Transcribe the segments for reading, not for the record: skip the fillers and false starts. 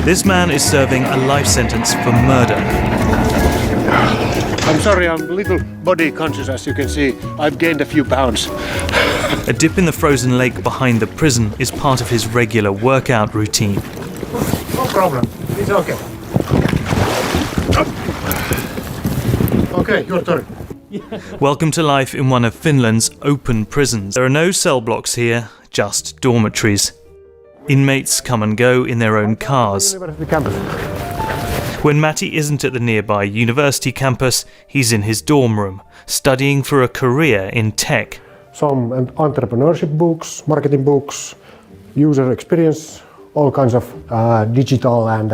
This man is serving a life sentence for murder. I'm sorry, I'm a little body conscious, as you can see. I've gained a few pounds. A dip in the frozen lake behind the prison is part of his regular workout routine. No problem, it's okay. Okay, your turn. Welcome to life in one of Finland's open prisons. There are no cell blocks here, just dormitories. Inmates come and go in their own cars. When Matti isn't at the nearby university campus, he's in his dorm room, studying for a career in tech. Some entrepreneurship books, marketing books, user experience, all kinds of digital and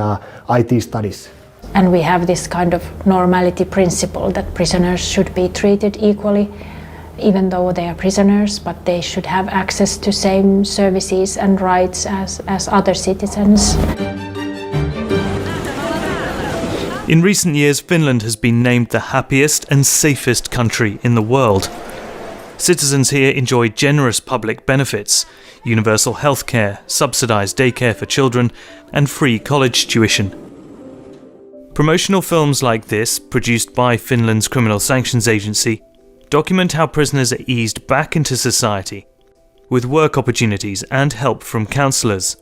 IT studies. And we have this kind of normality principle that prisoners should be treated equally, even though they are prisoners, but they should have access to same services and rights as other citizens. In recent years, Finland has been named the happiest and safest country in the world. Citizens here enjoy generous public benefits, universal healthcare, subsidised daycare for children, and free college tuition. Promotional films like this, produced by Finland's Criminal Sanctions Agency, document how prisoners are eased back into society, with work opportunities and help from counsellors.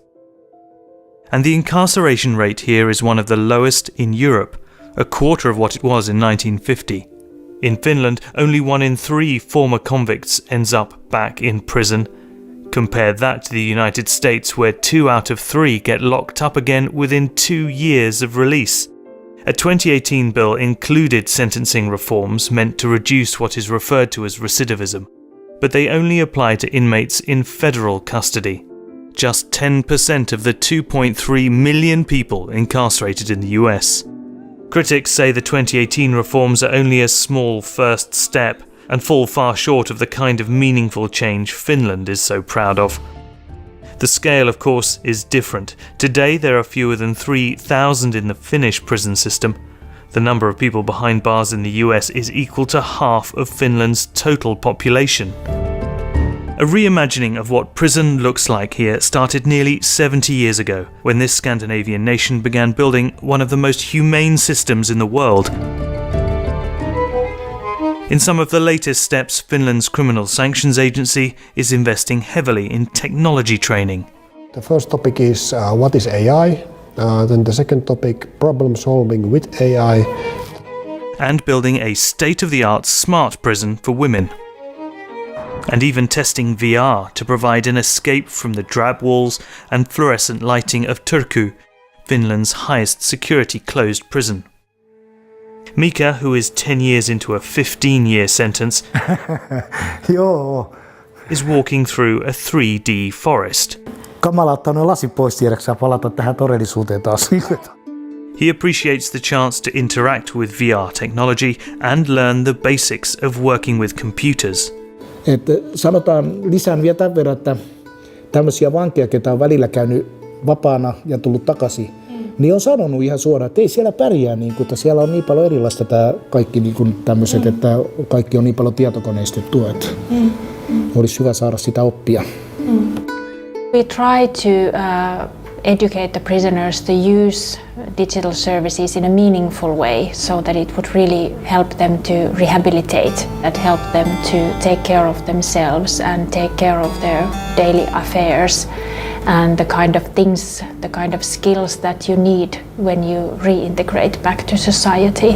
And the incarceration rate here is one of the lowest in Europe, a quarter of what it was in 1950. In Finland, only 1 in 3 former convicts ends up back in prison. Compare that to the United States, where 2 out of 3 get locked up again within 2 years of release. A 2018 bill included sentencing reforms meant to reduce what is referred to as recidivism, but they only apply to inmates in federal custody. Just 10% of the 2.3 million people incarcerated in the US. Critics say the 2018 reforms are only a small first step and fall far short of the kind of meaningful change Finland is so proud of. The scale, of course, is different. Today there are fewer than 3,000 in the Finnish prison system. The number of people behind bars in the US is equal to half of Finland's total population. A reimagining of what prison looks like here started nearly 70 years ago, when this Scandinavian nation began building one of the most humane systems in the world. In some of the latest steps, Finland's Criminal Sanctions Agency is investing heavily in technology training. The first topic is what is AI, then the second topic, problem solving with AI. And building a state-of-the-art smart prison for women. And even testing VR to provide an escape from the drab walls and fluorescent lighting of Turku, Finland's highest security closed prison. Mika, who is 10 years into a 15-year sentence, is walking through a 3D forest. He appreciates the chance to interact with VR technology and learn the basics of working with computers. Sanotaan lisään vielä tämän verran, että tämmöisiä vankeja, ketä on välillä käynyt vapaana ja tullut takaisin, niin on sanonut ihan suoraan, että ei siellä pärjää, niin kuin, että siellä on niin paljon erilaista tämä kaikki niin kuin tämmöiset, että kaikki on niin paljon tietokoneistettua, että olisi hyvä saada sitä oppia. We try to educate the prisoners to use digital services in a meaningful way so that it would really help them to rehabilitate, that help them to take care of themselves and take care of their daily affairs and the kind of things, the kind of skills that you need when you reintegrate back to society.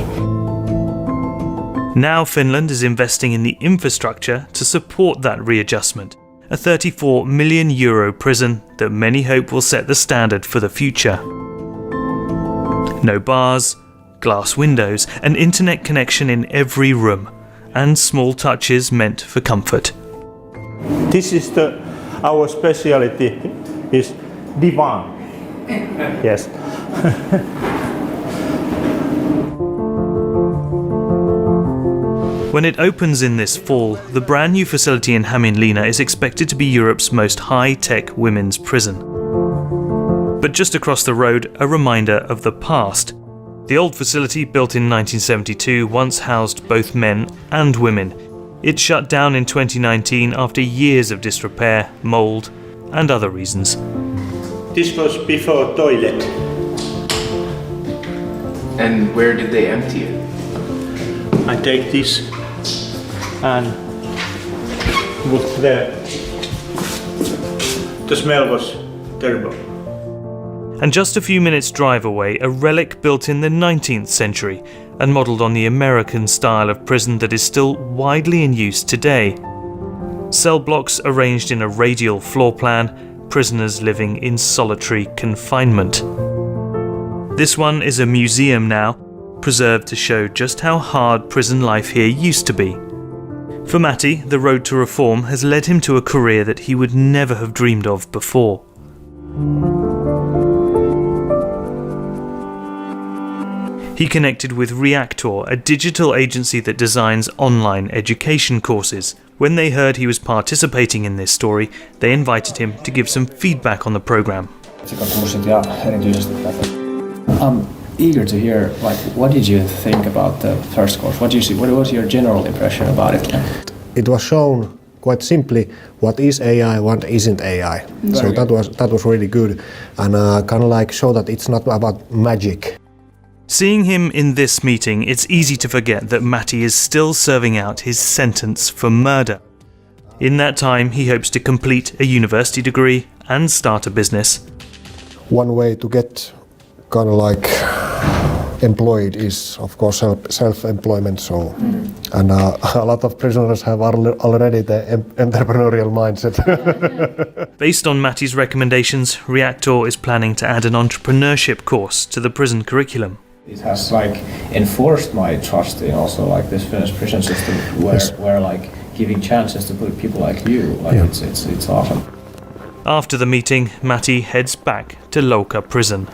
Now Finland is investing in the infrastructure to support that readjustment. A €34 million prison that many hope will set the standard for the future. No bars, glass windows, an internet connection in every room, and small touches meant for comfort. This is our specialty is divan. Yes. When it opens in this fall, the brand new facility in Hämeenlinna is expected to be Europe's most high-tech women's prison. But just across the road, a reminder of the past. The old facility, built in 1972, once housed both men and women. It shut down in 2019 after years of disrepair, mould, and other reasons. This was before toilet. And where did they empty it? I take this and look there. The smell was terrible. And just a few minutes' drive away, a relic built in the 19th century and modelled on the American style of prison that is still widely in use today. Cell blocks arranged in a radial floor plan, prisoners living in solitary confinement. This one is a museum now, preserved to show just how hard prison life here used to be. For Matti, the road to reform has led him to a career that he would never have dreamed of before. He connected with Reactor, a digital agency that designs online education courses. When they heard he was participating in this story, they invited him to give some feedback on the program. I'm eager to hear, what did you think about the first course? What was your general impression about it? It was shown quite simply what is AI, what isn't AI. So that was really good, and kind of like show that it's not about magic. Seeing him in this meeting, it's easy to forget that Matti is still serving out his sentence for murder. In that time, he hopes to complete a university degree and start a business. One way to get kind of like employed is, of course, self-employment. So, and a lot of prisoners have already the entrepreneurial mindset. Based on Matti's recommendations, Reactor is planning to add an entrepreneurship course to the prison curriculum. It has enforced my trust in also this Finnish prison system, where giving chances to people like you, it's awesome. After the meeting, Matti heads back to Louka prison.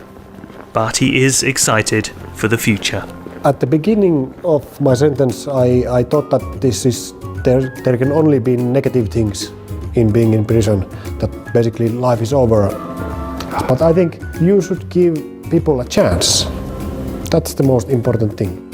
But he is excited for the future. At the beginning of my sentence, I thought that there can only be negative things in being in prison, that basically life is over. But I think you should give people a chance. That's the most important thing.